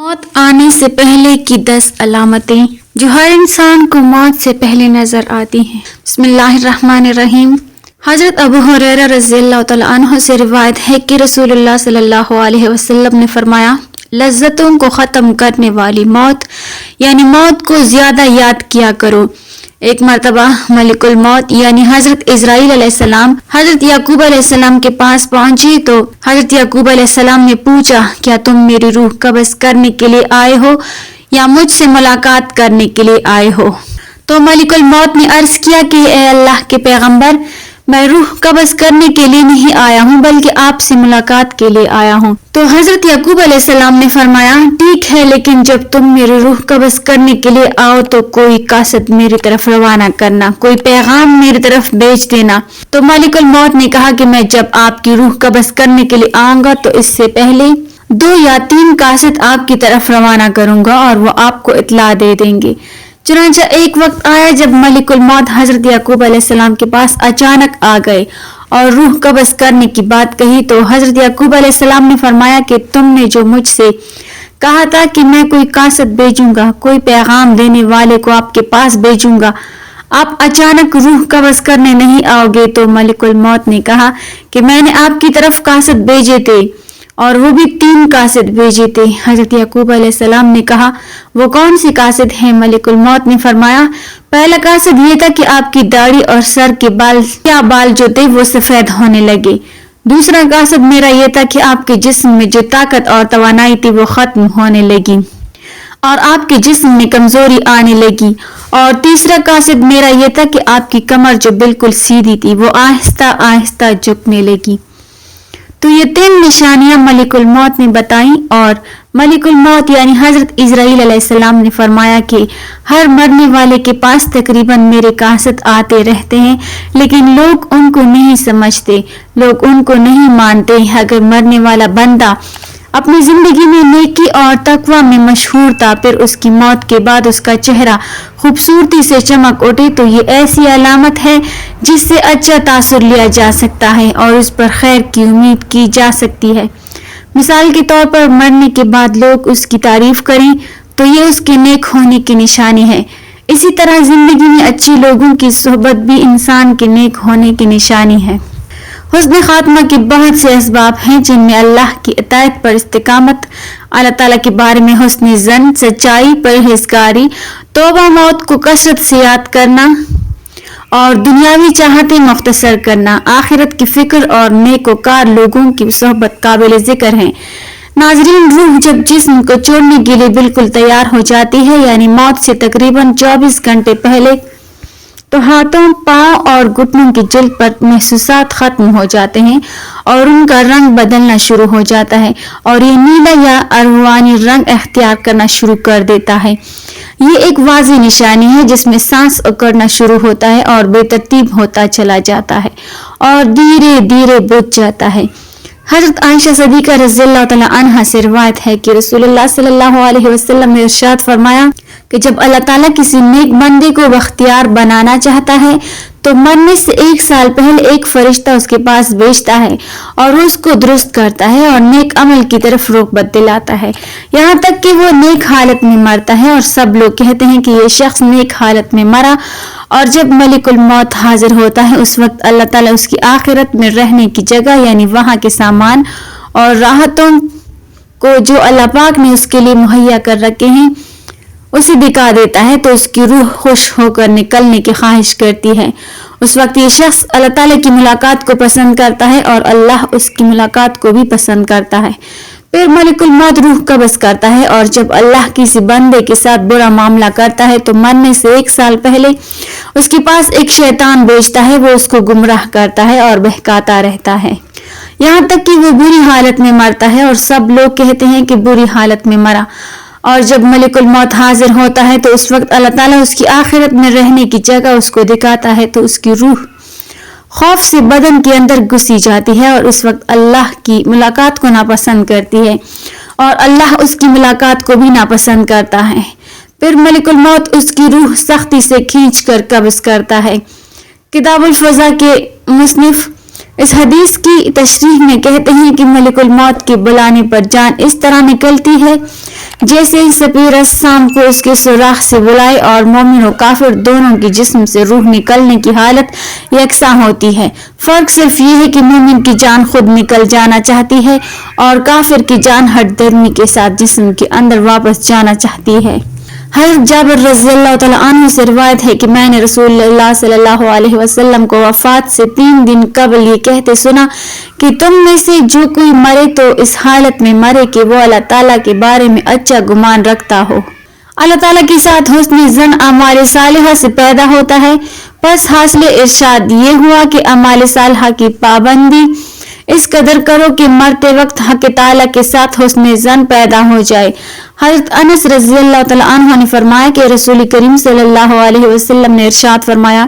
موت آنے سے پہلے کی 10 علامتیں جو ہر انسان کو موت سے پہلے نظر آتی ہیں۔ بسم اللہ الرحمن الرحیم۔ حضرت ابو ہریرہ رضی اللہ تعالیٰ عنہ سے روایت ہے کہ رسول اللہ صلی اللہ علیہ وسلم نے فرمایا، لذتوں کو ختم کرنے والی موت یعنی موت کو زیادہ یاد کیا کرو۔ ایک مرتبہ ملک الموت یعنی حضرت اسرائیل علیہ السلام حضرت یعقوب علیہ السلام کے پاس پہنچے تو حضرت یعقوب علیہ السلام نے پوچھا، کیا تم میری روح قبض کرنے کے لیے آئے ہو یا مجھ سے ملاقات کرنے کے لیے آئے ہو؟ تو ملک الموت نے عرض کیا کہ اے اللہ کے پیغمبر، میں روح قبض کرنے کے لیے نہیں آیا ہوں بلکہ آپ سے ملاقات کے لیے آیا ہوں۔ تو حضرت یعقوب علیہ السلام نے فرمایا، ٹھیک ہے، لیکن جب تم میری روح قبض کرنے کے لیے آؤ تو کوئی قاصد میری طرف روانہ کرنا، کوئی پیغام میری طرف بھیج دینا۔ تو ملک الموت نے کہا کہ میں جب آپ کی روح قبض کرنے کے لیے آؤں گا تو اس سے پہلے 2 یا 3 قاصد آپ کی طرف روانہ کروں گا اور وہ آپ کو اطلاع دے دیں گے۔ چنانچہ ایک وقت آیا جب ملک الموت حضرت یعقوب علیہ السلام کے پاس اچانک آ گئے اور روح قبض کرنے کی بات کہی تو حضرت یعقوب علیہ السلام نے فرمایا کہ تم نے جو مجھ سے کہا تھا کہ میں کوئی قاصد بھیجوں گا، کوئی پیغام دینے والے کو آپ کے پاس بھیجوں گا، آپ اچانک روح قبض کرنے نہیں آؤ گے؟ تو ملک الموت نے کہا کہ میں نے آپ کی طرف قاصد بھیجے تھے اور وہ بھی 3 قاصد بھیجے تھے۔ حضرت یعقوب علیہ السلام نے کہا، وہ کون سی قاصد ہیں؟ ملک الموت نے فرمایا، پہلا قاصد یہ تھا کہ آپ کی داڑھی اور سر کے بال جو تھے وہ سفید ہونے لگے۔ دوسرا قاصد میرا یہ تھا کہ آپ کے جسم میں جو طاقت اور توانائی تھی وہ ختم ہونے لگی اور آپ کے جسم میں کمزوری آنے لگی۔ اور تیسرا قاصد میرا یہ تھا کہ آپ کی کمر جو بالکل سیدھی تھی وہ آہستہ آہستہ جھکنے لگی۔ تو یہ 3 نشانیاں ملک الموت نے بتائیں اور ملک الموت یعنی حضرت اسرائیل علیہ السلام نے فرمایا کہ ہر مرنے والے کے پاس تقریباً میرے قاصد آتے رہتے ہیں، لیکن لوگ ان کو نہیں سمجھتے، لوگ ان کو نہیں مانتے۔ اگر مرنے والا بندہ اپنی زندگی میں نیکی اور تقوی میں مشہور تھا، پھر اس کی موت کے بعد اس کا چہرہ خوبصورتی سے چمک اٹھے تو یہ ایسی علامت ہے جس سے اچھا تاثر لیا جا سکتا ہے اور اس پر خیر کی امید کی جا سکتی ہے۔ مثال کے طور پر مرنے کے بعد لوگ اس کی تعریف کریں تو یہ اس کے نیک ہونے کی نشانی ہے۔ اسی طرح زندگی میں اچھی لوگوں کی صحبت بھی انسان کے نیک ہونے کی نشانی ہے۔ حسن خاتمہ کے بہت سے اسباب ہیں جن میں اللہ کی اطاعت پر استقامت، اللہ تعالیٰ کے بارے میں حسن ظن، سچائی، پرہیزگاری، توبہ، موت کو کثرت سے یاد کرنا اور دنیاوی چاہتیں مختصر کرنا، آخرت کی فکر اور نیک وکار لوگوں کی صحبت قابل ذکر ہیں۔ ناظرین، روح جب جسم کو چھوڑنے کے لیے بالکل تیار ہو جاتی ہے یعنی موت سے تقریباً 24 گھنٹے پہلے، تو ہاتھوں، پاؤں اور گھٹنوں کی جلد پر محسوسات ختم ہو جاتے ہیں اور ان کا رنگ بدلنا شروع ہو جاتا ہے اور یہ نیلا یا ارغوانی رنگ اختیار کرنا شروع کر دیتا ہے۔ یہ ایک واضح نشانی ہے جس میں سانس اکڑنا شروع ہوتا ہے اور بے ترتیب ہوتا چلا جاتا ہے اور دھیرے دھیرے بجھ جاتا ہے۔ حضرت عائشہ صدیقہ رضی اللہ تعالیٰ عنہا سے روایت ہے کہ رسول اللہ صلی اللہ علیہ وسلم نے ارشاد فرمایا کہ جب اللہ تعالیٰ کسی نیک بندے کو بختیار بنانا چاہتا ہے تو مرنے سے 1 سال پہلے ایک فرشتہ اس کے پاس بھیجتا ہے اور اس کو درست کرتا ہے اور نیک عمل کی طرف رغبت دلاتا ہے یہاں تک کہ وہ نیک حالت میں مرتا ہے اور سب لوگ کہتے ہیں کہ یہ شخص نیک حالت میں مرا۔ اور جب ملک الموت حاضر ہوتا ہے اس وقت اللہ تعالیٰ اس کی آخرت میں رہنے کی جگہ یعنی وہاں کے سامان اور راحتوں کو جو اللہ پاک نے اس کے لیے مہیا کر رکھے ہیں اسے دکھا دیتا ہے تو اس کی روح خوش ہو کر نکلنے کی خواہش کرتی ہے۔ اس وقت یہ شخص اللہ تعالیٰ کی ملاقات کو پسند کرتا ہے اور اللہ اس کی ملاقات کو بھی پسند کرتا ہے۔ پھر ملک الموت روح قبض کرتا ہے اور جب اللہ کسی بندے کے ساتھ برا معاملہ کرتا ہے تو مرنے سے 1 سال پہلے اس کے پاس ایک شیطان بھیجتا ہے، وہ اس کو گمراہ کرتا ہے اور بہکاتا رہتا ہے یہاں تک کہ وہ بری حالت میں مرتا ہے اور سب لوگ کہتے ہیں کہ بری حالت میں مرا۔ اور جب ملک الموت حاضر ہوتا ہے تو اس وقت اللہ تعالیٰ اس کی آخرت میں رہنے کی جگہ اس کو دکھاتا ہے تو اس کی روح خوف سے بدن کے اندر گھسی جاتی ہے اور اس وقت اللہ کی ملاقات کو ناپسند کرتی ہے اور اللہ اس کی ملاقات کو بھی ناپسند کرتا ہے۔ پھر ملک الموت اس کی روح سختی سے کھینچ کر قبض کرتا ہے۔ کتاب الفضا کے مصنف اس حدیث کی تشریح میں کہتے ہیں کہ ملک الموت کے بلانے پر جان اس طرح نکلتی ہے جیسے سپیر السام کو اس کے سوراخ سے بلائے، اور مومن و کافر دونوں کے جسم سے روح نکلنے کی حالت یکساں ہوتی ہے۔ فرق صرف یہ ہے کہ مومن کی جان خود نکل جانا چاہتی ہے اور کافر کی جان ہٹ درمی کے ساتھ جسم کے اندر واپس جانا چاہتی ہے۔ حضرت جابر رضی اللہ تعالیٰ عنہ سے روایت ہے کہ میں نے رسول اللہ صلی اللہ علیہ وسلم کو وفات سے 3 دن قبل یہ کہتے سنا کہ تم میں سے جو کوئی مرے تو اس حالت میں مرے کہ وہ اللہ تعالیٰ کے بارے میں اچھا گمان رکھتا ہو۔ اللہ تعالیٰ کے ساتھ حسن ظن اعمال صالحہ سے پیدا ہوتا ہے، پس حاصل ارشاد یہ ہوا کہ اعمال صالحہ کی پابندی اس قدر کرو کہ مرتے وقت حق تعالیٰ کے ساتھ حسن ظن پیدا ہو جائے۔ حضرت انس رضی اللہ تعالیٰ عنہ نے فرمایا کہ رسول کریم صلی اللہ علیہ وسلم نے ارشاد فرمایا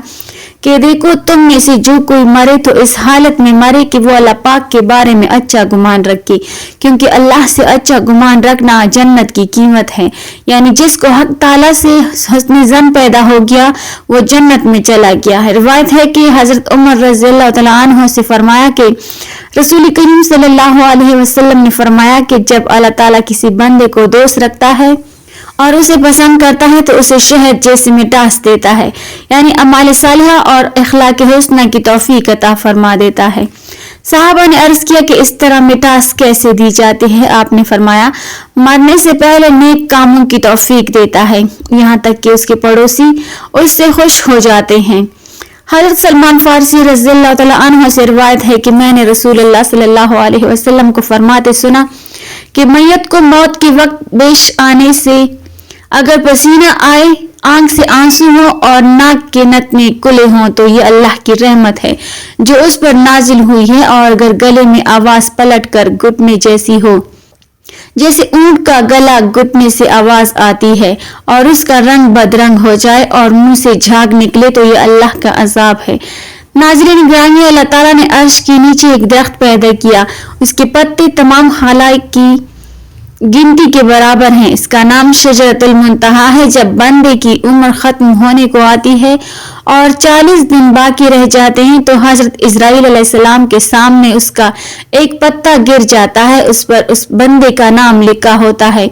کہ دیکھو تم میں سے جو کوئی مرے تو اس حالت میں مرے کہ وہ اللہ پاک کے بارے میں اچھا گمان رکھے، کیونکہ اللہ سے اچھا گمان رکھنا جنت کی قیمت ہے۔ یعنی جس کو حق تعالیٰ سے حسن ظن پیدا ہو گیا وہ جنت میں چلا گیا ہے۔ روایت ہے کہ حضرت عمر رضی اللہ تعالیٰ عنہ سے فرمایا کہ رسول کریم صلی اللہ علیہ وسلم نے فرمایا کہ جب اللہ تعالیٰ کسی بندے کو دوست رکھتا ہے اور اسے پسند کرتا ہے تو اسے شہد جیسے مٹاس دیتا ہے، یعنی اعمال صالحہ اور اخلاق حسنہ کی توفیق عطا فرما دیتا ہے۔ صحابہ نے عرض کیا کہ اس طرح مٹاس کیسے دی جاتی ہے؟ آپ نے فرمایا مرنے سے پہلے نیک کاموں کی توفیق دیتا ہے، یہاں تک کہ اس کے پڑوسی اس سے خوش ہو جاتے ہیں۔ حضرت سلمان فارسی رضی اللہ تعالیٰ عنہ سے روایت ہے کہ میں نے رسول اللہ صلی اللہ علیہ وسلم کو فرماتے سنا کہ میت کو موت کے وقت پیش آنے سے اگر پسینہ آئے، آنکھ سے آنسو ہو اور ناک کے نتنے کھلے ہوں تو یہ اللہ کی رحمت ہے جو اس پر نازل ہوئی ہے، اور اگر گلے میں آواز پلٹ کر گھٹنے جیسی ہو جیسے اونٹ کا گلا گھٹنے سے آواز آتی ہے، اور اس کا رنگ بدرنگ ہو جائے اور منہ سے جھاگ نکلے تو یہ اللہ کا عذاب ہے۔ ناظرین گرامی، اللہ تعالیٰ نے عرش کے نیچے ایک درخت پیدا کیا، اس کے پتے تمام خلائق کی گنتی کے برابر ہیں۔ اس کا نام شجرۃ المنتہا ہے۔ جب بندے کی عمر ختم ہونے کو آتی ہے اور 40 دن باقی رہ جاتے ہیں تو حضرت اسرائیل علیہ السلام کے سامنے اس کا ایک پتا گر جاتا ہے، اس پر اس بندے کا نام لکھا ہوتا ہے۔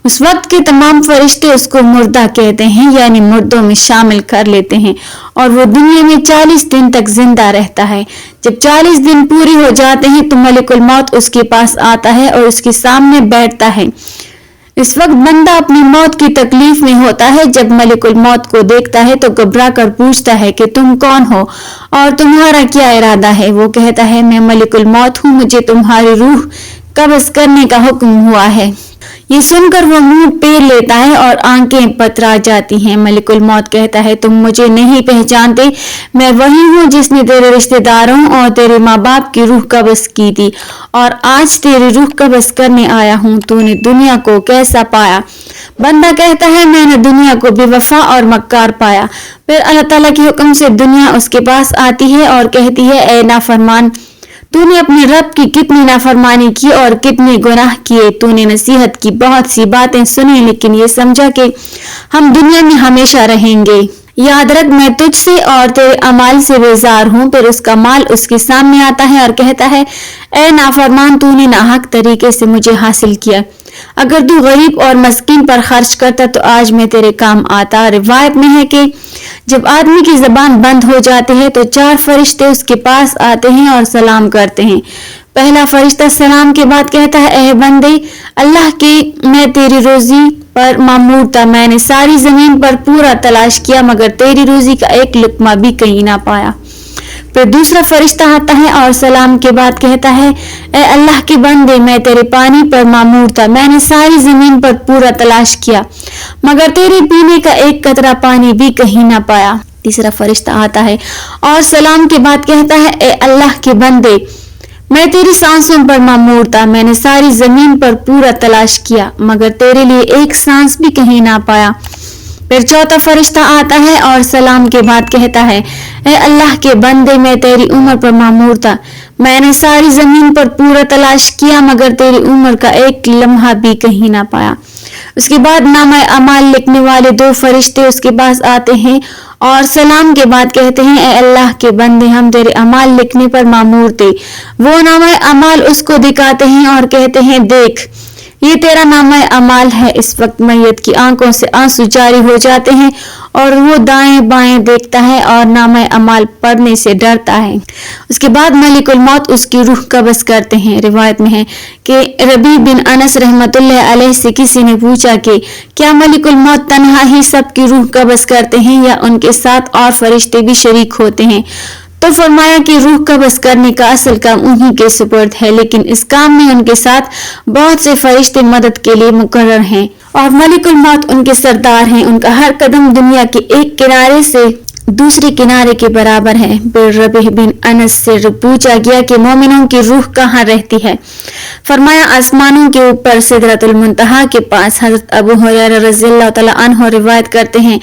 اس وقت کے تمام فرشتے اس کو مردہ کہتے ہیں، یعنی مردوں میں شامل کر لیتے ہیں، اور وہ دنیا میں 40 دن تک زندہ رہتا ہے۔ جب 40 دن پوری ہو جاتے ہیں تو ملک الموت اس کے پاس آتا ہے اور اس کے سامنے بیٹھتا ہے۔ اس وقت بندہ اپنی موت کی تکلیف میں ہوتا ہے۔ جب ملک الموت کو دیکھتا ہے تو گھبرا کر پوچھتا ہے کہ تم کون ہو اور تمہارا کیا ارادہ ہے؟ وہ کہتا ہے میں ملک الموت ہوں، مجھے تمہاری روح قبض کرنے کا حکم ہوا ہے۔ یہ سن کر وہ منہ پیر لیتا ہے اور آنکھیں پترا جاتی ہیں۔ ملک الموت کہتا ہے تم مجھے نہیں پہچانتے، میں وہی ہوں جس نے تیرے رشتہ داروں اور تیرے ماں باپ کی روح قبض کی تھی، اور آج تیری روح قبض کرنے آیا ہوں۔ تو نے دنیا کو کیسا پایا؟ بندہ کہتا ہے میں نے دنیا کو بے وفا اور مکار پایا۔ پھر اللہ تعالیٰ کے حکم سے دنیا اس کے پاس آتی ہے اور کہتی ہے اے نافرمان، تو نے اپنے رب کی کتنی نافرمانی کی اور کتنے گناہ کیے۔ تو نے نصیحت کی بہت سی باتیں سنی لیکن یہ سمجھا کہ ہم دنیا میں ہمیشہ رہیں گے۔ یاد رکھ میں تجھ سے اور تیرے اعمال سے بیزار ہوں۔ پھر اس کا مال اس کے سامنے آتا ہے اور کہتا ہے اے نافرمان، تو نے ناحق طریقے سے مجھے حاصل کیا، اگر تو غریب اور مسکین پر خرچ کرتا تو آج میں تیرے کام آتا۔ روایت میں ہے کہ جب آدمی کی زبان بند ہو جاتی ہے تو 4 فرشتے اس کے پاس آتے ہیں اور سلام کرتے ہیں۔ پہلا فرشتہ سلام کے بعد کہتا ہے اے بندے اللہ کے، میں تیری روزی پر مامور تھا، میں نے ساری زمین پر پورا تلاش کیا مگر تیری روزی کا ایک لقمہ بھی کہیں نہ پایا۔ پھر دوسرا فرشتہ آتا ہے اور سلام کے بعد کہتا ہے اے اللہ کے بندے، میں تیرے پانی پر مامور تھا، میں نے ساری زمین پر پورا تلاش کیا مگر تیرے پینے کا ایک قطرہ پانی بھی کہیں نہ پایا۔ تیسرا فرشتہ آتا ہے اور سلام کے بعد کہتا ہے اے اللہ کے بندے، میں تیری سانسوں پر مامور تھا، میں نے ساری زمین پر پورا تلاش کیا مگر تیرے لیے ایک سانس بھی کہیں نہ پایا۔ پھر چوتھا فرشتہ آتا ہے اور سلام کے بعد کہتا ہے اے اللہ کے بندے، میں تیری عمر پر مامور تھا، میں نے ساری زمین پر پورا تلاش کیا مگر تیری عمر کا ایک لمحہ بھی کہیں نہ پایا۔ اس کے بعد نامہ اعمال لکھنے والے 2 فرشتے اس کے پاس آتے ہیں اور سلام کے بعد کہتے ہیں اے اللہ کے بندے ہم تیرے اعمال لکھنے پر مامور تھے. وہ نامہ اعمال اس کو دکھاتے ہیں اور کہتے ہیں دیکھ یہ تیرا نامہ اعمال ہے. اس وقت میت کی آنکھوں سے آنسو جاری ہو جاتے ہیں اور وہ دائیں بائیں دیکھتا ہے اور نامہ اعمال پڑھنے سے ڈرتا ہے. اس کے بعد ملک الموت اس کی روح قبض کرتے ہیں. روایت میں ہے کہ ربیع بن انس رحمۃ اللہ علیہ سے کسی نے پوچھا کہ کیا ملک الموت تنہا ہی سب کی روح قبض کرتے ہیں یا ان کے ساتھ اور فرشتے بھی شریک ہوتے ہیں؟ تو فرمایا کہ روح قبض کرنے کا اصل کام انہی کے سپرد ہے، لیکن اس کام میں ان کے ساتھ بہت سے فرشتے مدد کے لیے مقرر ہیں اور ملک الموت ان کے سردار ہیں. ان کا ہر قدم دنیا کے ایک کنارے سے دوسری کنارے کے برابر ہے. پھر ربیع بن انس سے پوچھا گیا کہ مومنوں کی روح کہاں رہتی ہے؟ فرمایا آسمانوں کے اوپر سدرۃ المنتہا کے پاس. حضرت ابو ہریرہ رضی اللہ تعالی عنہ روایت کرتے ہیں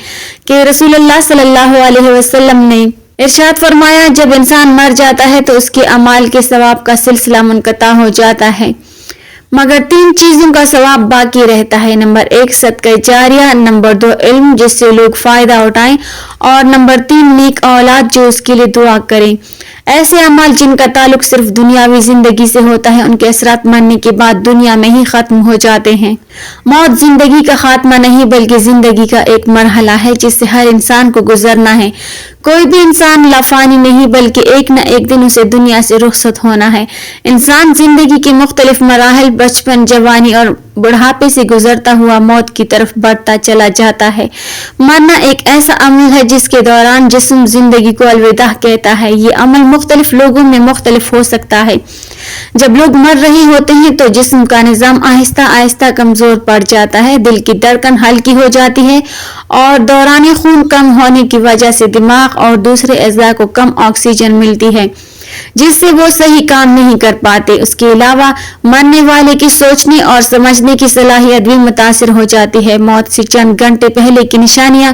کہ رسول اللہ صلی اللہ علیہ وسلم نے ارشاد فرمایا جب انسان مر جاتا ہے تو اس کے اعمال کے ثواب کا سلسلہ منقطع ہو جاتا ہے مگر 3 چیزوں کا ثواب باقی رہتا ہے. نمبر 1 صدقہ جاریہ، نمبر 2 علم جس سے لوگ فائدہ اٹھائیں اور نمبر 3 نیک اولاد جو اس کے لیے دعا کریں. ایسے اعمال جن کا تعلق صرف دنیاوی زندگی سے ہوتا ہے ان کے اثرات مرنے کے بعد دنیا میں ہی ختم ہو جاتے ہیں. موت زندگی کا خاتمہ نہیں بلکہ زندگی کا ایک مرحلہ ہے جس سے ہر انسان کو گزرنا ہے. کوئی بھی انسان لافانی نہیں بلکہ ایک نہ ایک دن اسے دنیا سے رخصت ہونا ہے. انسان زندگی کے مختلف مراحل بچپن، جوانی اور بڑھاپے سے گزرتا ہوا موت کی طرف بڑھتا چلا جاتا ہے. مرنا ایک ایسا عمل ہے جس کے دوران جسم زندگی کو الوداع کہتا ہے. یہ عمل مختلف لوگوں میں مختلف ہو سکتا ہے. جب لوگ مر رہے ہوتے ہیں تو جسم کا نظام آہستہ آہستہ کمزور پڑ جاتا ہے، دل کی دھڑکن ہلکی ہو جاتی ہے اور دوران خون کم ہونے کی وجہ سے دماغ اور دوسرے اعضاء کو کم آکسیجن ملتی ہے جس سے وہ صحیح کام نہیں کر پاتے. اس کے علاوہ مرنے والے کی سوچنے اور سمجھنے کی صلاحیت بھی متاثر ہو جاتی ہے. موت سے چند گھنٹے پہلے کی نشانیاں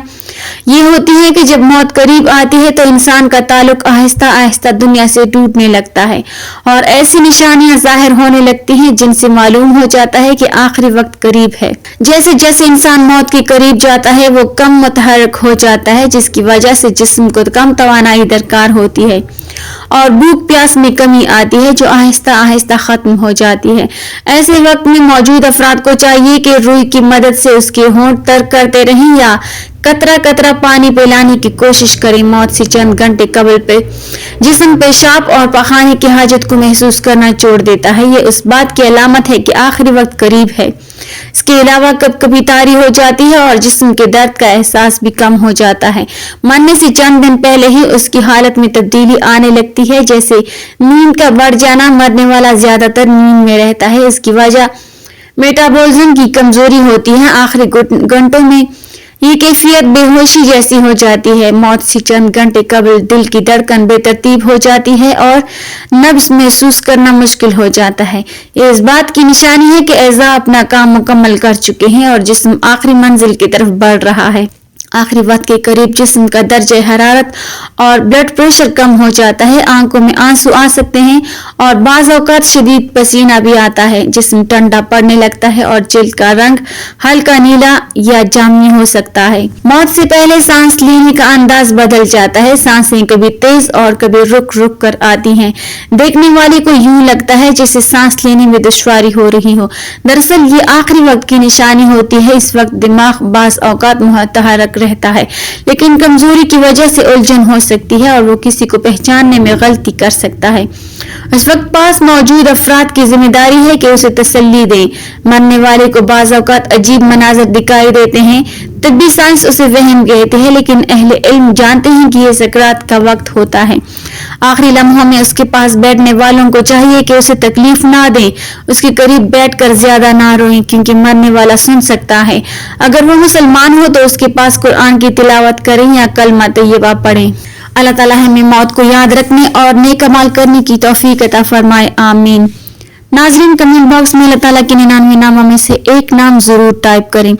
یہ ہوتی ہیں کہ جب موت قریب آتی ہے تو انسان کا تعلق آہستہ آہستہ دنیا سے ٹوٹنے لگتا ہے اور ایسی نشانیاں ظاہر ہونے لگتی ہیں جن سے معلوم ہو جاتا ہے کہ آخری وقت قریب ہے. جیسے جیسے انسان موت کے قریب جاتا ہے وہ کم متحرک ہو جاتا ہے جس کی وجہ سے جسم کو کم توانائی درکار ہوتی ہے اور بھوک پیاس میں کمی آتی ہے جو آہستہ آہستہ ختم ہو جاتی ہے. ایسے وقت میں موجود افراد کو چاہیے کہ روح کی مدد سے اس کے ہونٹ تر کرتے رہیں یا قطرہ قطرہ پانی پلانے کی کوشش کریں. موت سے چند گھنٹے قبل پہ جسم پیشاب اور پخانے کی حاجت کو محسوس کرنا چھوڑ دیتا ہے. یہ اس بات کی علامت ہے کہ آخری وقت قریب ہے. اس کے علاوہ کب کبھی طاری ہو جاتی ہے اور جسم کے درد کا احساس بھی کم ہو جاتا ہے. مرنے سے چند دن پہلے ہی اس کی حالت میں تبدیلی آنے لگتی ہے جیسے نیند کا بڑھ جانا. مرنے والا زیادہ تر نیند میں رہتا ہے. اس کی وجہ میٹابولزم کی کمزوری ہوتی ہے. آخری گھنٹوں میں یہ کیفیت بے ہوشی جیسی ہو جاتی ہے. موت سے چند گھنٹے قبل دل کی دھڑکن بے ترتیب ہو جاتی ہے اور نبض محسوس کرنا مشکل ہو جاتا ہے. یہ اس بات کی نشانی ہے کہ اعضاء اپنا کام مکمل کر چکے ہیں اور جسم آخری منزل کی طرف بڑھ رہا ہے. آخری وقت کے قریب جسم کا درجہ حرارت اور بلڈ پریشر کم ہو جاتا ہے. آنکھوں میں آنسو آ سکتے ہیں اور بعض اوقات شدید پسینہ بھی آتا ہے. جسم ٹھنڈا پڑنے لگتا ہے اور جلد کا رنگ ہلکا نیلا یا جامنی ہو سکتا ہے. موت سے پہلے سانس لینے کا انداز بدل جاتا ہے. سانسیں کبھی تیز اور کبھی رک رک کر آتی ہیں. دیکھنے والے کو یوں لگتا ہے جسے سانس لینے میں دشواری ہو رہی ہو. دراصل یہ آخری وقت کی نشانی ہوتی ہے. اس وقت دماغ بعض اوقات متحرک رہتا ہے لیکن کمزوری کی وجہ سے الجھن ہو سکتی ہے اور وہ کسی کو پہچاننے میں غلطی کر سکتا ہے. اس وقت پاس موجود افراد کی ذمہ داری ہے کہ اسے تسلی دیں. مرنے والے کو بعض اوقات عجیب مناظر دکھائی دیتے ہیں. طبی سائنس اسے وہم کہتے ہیں لیکن اہل علم جانتے ہیں کہ یہ سکرات کا وقت ہوتا ہے. آخری لمحوں میں اس کے پاس بیٹھنے والوں کو چاہیے کہ اسے تکلیف نہ دیں. اس کے قریب بیٹھ کر زیادہ نہ روئیں کیونکہ مرنے والا سن سکتا ہے. اگر وہ مسلمان ہو تو اس کے پاس قرآن کی تلاوت کریں یا کلمہ طیبہ پڑھیں. اللہ تعالیٰ ہمیں موت کو یاد رکھنے اور نیک عمل کرنے کی توفیق عطا فرمائے. آمین. ناظرین کمنٹ باکس میں اللہ تعالیٰ کے 99 ناموں میں سے ایک نام ضرور ٹائپ کریں.